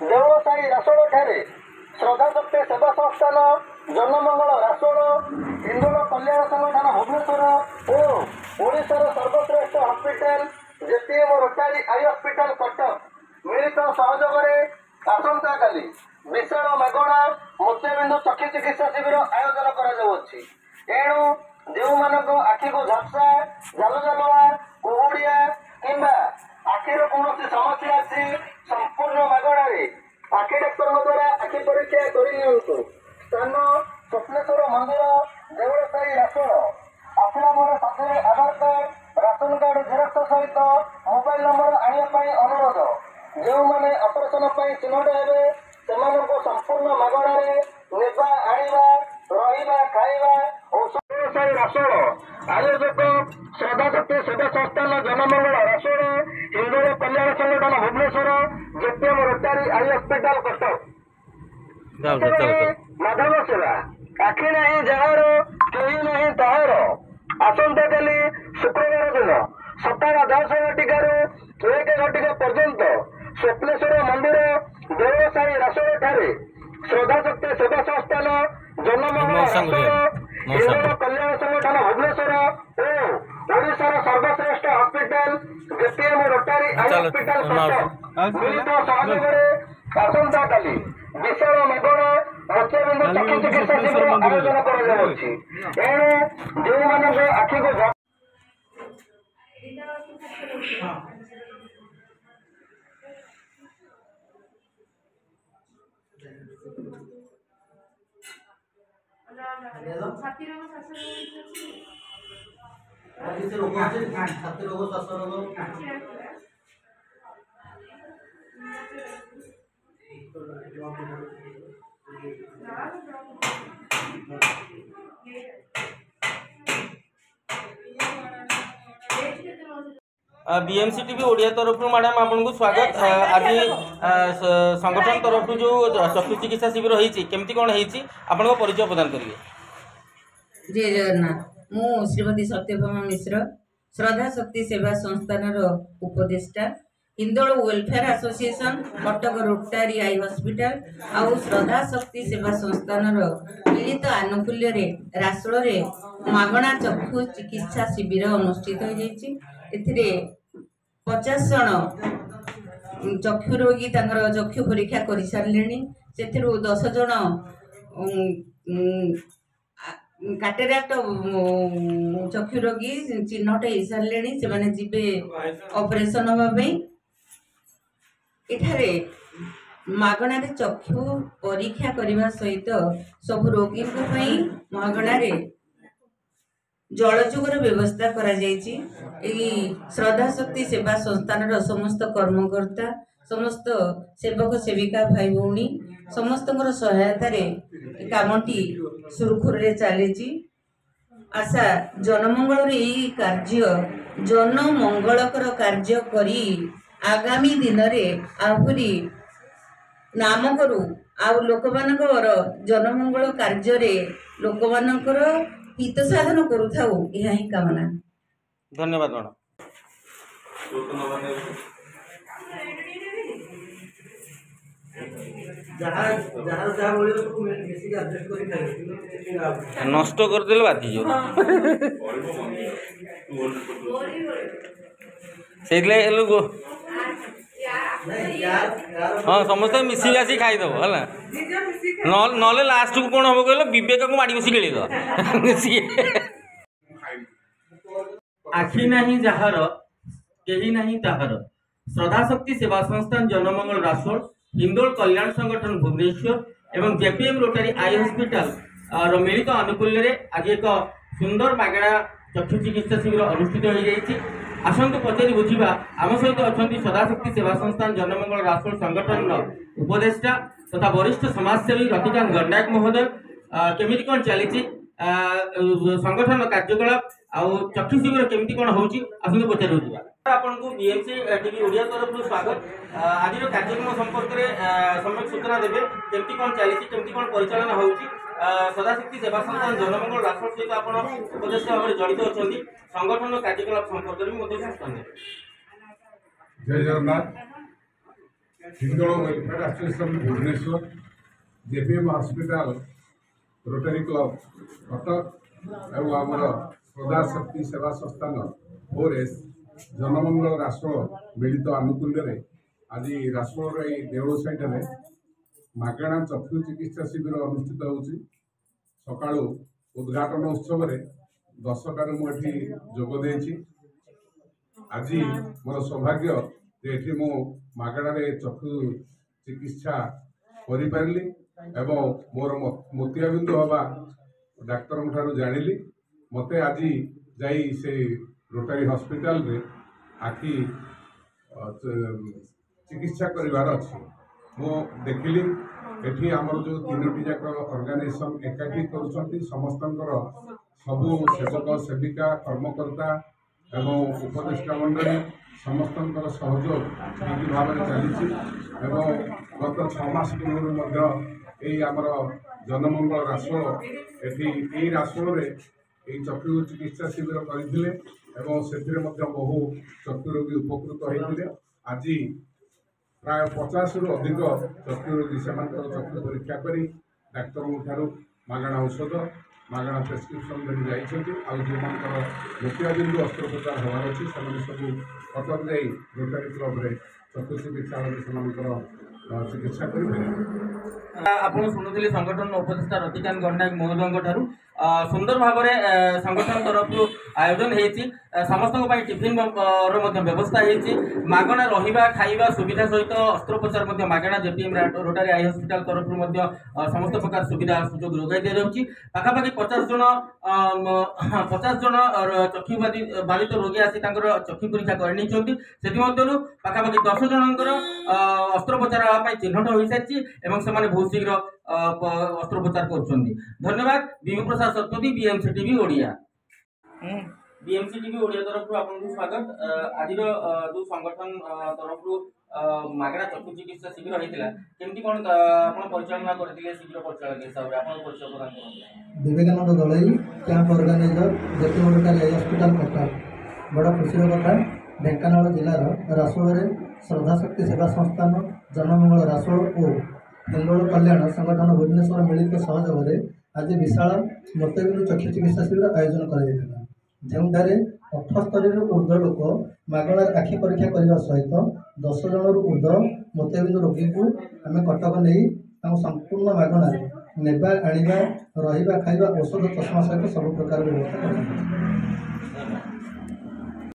देवसाई रासोल ठारे श्रद्धाशक्ति सेवा संस्थान जनमंगल रासोल हिंदोल कल्याण संगठन भुवनेश्वर और ओडिशार सर्वश्रेष्ठ hospital JPM rotary eye hospital Cuttack मिलित सहयोग आसंता काली विशाल मेघना मोतियाबिंदु चक्षु चिकित्सा शिविर आयोजन कर एणु जो मानक आखि को झपसा जाल जालुआ कुहुड़िया किंबा आखिर कौन समस्या अच्छी संपूर्ण मागणारे आखि डाक्तर द्वारा आखि परीक्षा कर स्थान स्वप्नेश्वर मंदिर देवसाई रासोल आसला पर साथी आधार कार्ड राशन कार्ड जेरक्स सहित मोबाइल नंबर आने अनुरोध जो मैंने ऑपरेशन चिन्हट हे से संपूर्ण मागणारे नेबा आनिबा रहिबा खाइबा औषध रासोल आयोजक श्रद्धाशक्ति सेवा संस्थान जनमंगल रासोल Hindol Kalyan Sangathan Bhubaneswar JPM rotary eye hospital Cuttack Madhav सेवा आखि नहीं जार कहीं नहीं तहार आसंता काली शुक्रवार दिन सकाल 10 घटिकार 1 घटिका पर्यंत स्वप्नेश्वर मंदिर देवसाई रासोल ठारे श्रद्धाशक्ति सेवा संस्थान जनमंगल रासोल हिंदोल कल्याण संगठन भुवनेश्वर और ओडिशार सर्वश्रेष्ठ hospital JPM rotary eye hospital Cuttack मिलित सहयोग आसंता काली विशाल मेघना मोतियाबिंदु चक्षु चिकित्सा शिविर आयोजन कर एणु जो मानक आखि को बीएमसी टीवी ओडिया तरफ मैडम आपको स्वागत। आज संगठन तरफ जो चक्षु चिकित्सा शिविर होती केमती कौन होती आपन परिचय प्रदान करेंगे। जय जगन्नाथ। मु श्रीमती सत्यभामा मिश्र श्रद्धा शक्ति सेवा संस्थान उपदेष्टा Hindol welfare association Cuttack Rotary eye hospital आउ श्रद्धा शक्ति सेवा संस्थान मिलित आनुकूल्य रासोल मागणा चक्षु चिकित्सा शिविर अनुष्ठित हो 50 जन चक्षु रोगी चक्षु परीक्षा कर सारे से 10 जन कैटरेक्ट चक्षु रोगी चिन्हट हो सारे से जीवे ऑपरेशन होगापी एठारे मागणार चक्षु परीक्षा करने सहित सब रोगी मागणार जलजुगर व्यवस्था करा श्रद्धा शक्ति सेवा संस्थान समस्त कर्मकर्ता समस्त सेवक सेविका भाई भौणी समस्त सहायतार कामटी सुरखुर चली आशा जनमंगल कार्य जनमंगलकर कार्य करी आगामी दिन में आहरी नाम करू आ लोक मानकर जनमंगल कार्य लोक मानकर हित साधन करूथाऊ यह ही कामना। धन्यवाद मैडम। नष्ट करदेले बाधी जो हाँ समस्त मिसी आसी खाईदेव है ना लास्ट को कौन हम कह विवेक को माड़ी बसी खेल आखि नहीं जार कहीं नहीं ताहार श्रद्धा शक्ति सेवा संस्थान जनमंगल रासोल हिंदोल कल्याण संगठन भुवनेश्वर एवं जेपीएम रोटारी आई हॉस्पिटल मिलित आनुकूल्य आज एक सुंदर मागणा चक्षु चिकित्सा शिविर अनुष्ठित हो जाएगी। आसतु पचारि बुझा आम सहित अच्छा श्रद्धाशक्ति सेवा संस्थान जनमंगल रासोल संगठन उपदेष्टा तथा वरिष्ठ समाजसेवी रतिकांत गंडायक महोदय केमिति कौन चली संगठन कार्यकलाप आउ चक्षु शिविर केमिति कौन होची आसतु पचारि बुझा। आपको बीएमसी टीवी ओडिया तरफ स्वागत। आज कार्यक्रम संपर्क में सम्यक सूचना देवे केमिति कौन चली केमिति कौन परिचालन होची सदाशक्ति सेवा संस्थान जनमंगल रासोल सहित आप उपदेष्टा भाव जड़ित अच्छा संगठन कार्यकलाप संपर्क में सूचना देवे। जय Jagannath. Hindol welfare association Bhubaneswar, JPM hospital, Rotary club Cuttack और आमर श्रद्धा शक्ति सेवा संस्थान ओरेस जनमंगल राष्ट्र मिलित आनुकूल्य आज राष्ट्र देउल साइड में मागणा चक्षु चिकित्सा शिविर अनुष्ठित होउछि। सकाळु उद्घाटन उत्सव में 10टार मुझे जोग देछि। आज मोर सौभाग्य जे एठी मो मागणारे चक्षु चिकित्सा करिपारली एवं मोर मोतियाबिंदु हवा डाक्तर ठारू जानिली। मते आज जाई से रोटरी हॉस्पिटल रे आखि चिकित्सा करिवार अछि। मो देखिली एठी आमर जो 3टी जाक ऑर्गेनाइजेशन एकाठी करूछंती समस्तंकर सबु सेवक सेविका कर्मकर्ता एवं उपदेष्टा मंडली समस्तंकर सहयोग ठीक भाव में चली गत 6 मास पूर्व आमर जनमंगल राष्ट्र एटी राष्ट्र में चक्षु चिकित्सा शिविर करते बहु चक्षु रोगी उपकृत होते। आज प्राय 50 रु अधिक चक्षु रोगी से चक्षु परीक्षा कर डाक्तर मागणा औषध मागणा प्रेस्क्रिप्शन धरी जाइए। मोतियाबिंदु अस्त्रोपचार होवार अच्छी सब कटक जा रोटरी क्लब रे चक्षु चिकित्सा चिकित्सा करेंगे। आपण शुणुले संगठन उपदेष्टा रतिकांत गणनायक महोदय ठारू सुंदर भाव में संगठन तरफ आयोजन होती समस्त टिफिन व्यवस्था होती मागणा रहा खाइबा सुविधा सहित अस्त्रोपचार मागणा जेपीएम रोटरी आई हॉस्पिटल तरफ समस्त प्रकार सुविधा सुजोग जोगाई दि जाऊँगी। पाखापाखि 50 जन चक्षु बाधित रोगी आसी चक्षु परीक्षा कर पाखापाखि 10 जनकर अस्त्रोपचार चिन्हट हो सारी से बहुत शीघ्र अस्त्रोपचार कर। धन्यवाद। Vibhu Prasad Satapathy, BMC TV Odia. BMC TV Odia तरफ आपको स्वागत। आज जो संगठन तरफ मागणा चक्षु चिकित्सा शिविर होता केमती कौन परिचालना करते शिविर परिचालक हिसाब से परिचय प्रदान करें। Vivekananda Dalai camp organiser JPM rotary eye hospital Cuttack. बड़ खुशी कथा ढेंकानाल जिलार रासोल श्रद्धा शक्ति सेवा संस्थान जनमंगल रासोल और हिंदोल कल्याण संगठन भुवनेश्वर मिलित सहयोग में आज विशाल मोतियाबिंदु चक्षु चिकित्सा शिविर आयोजन करा जोठारे 78 रु ऊर्ध्व लोक मागणार आखि परीक्षा करने सहित 10 जन रु ऊर्ध्व मोतियाबिंदु रोगी को आम कटक नहीं संपूर्ण मागणार नेबा आनिबा रहिबा खाइबा औषध चश्मा सहित सब प्रकार व्यवस्था कर।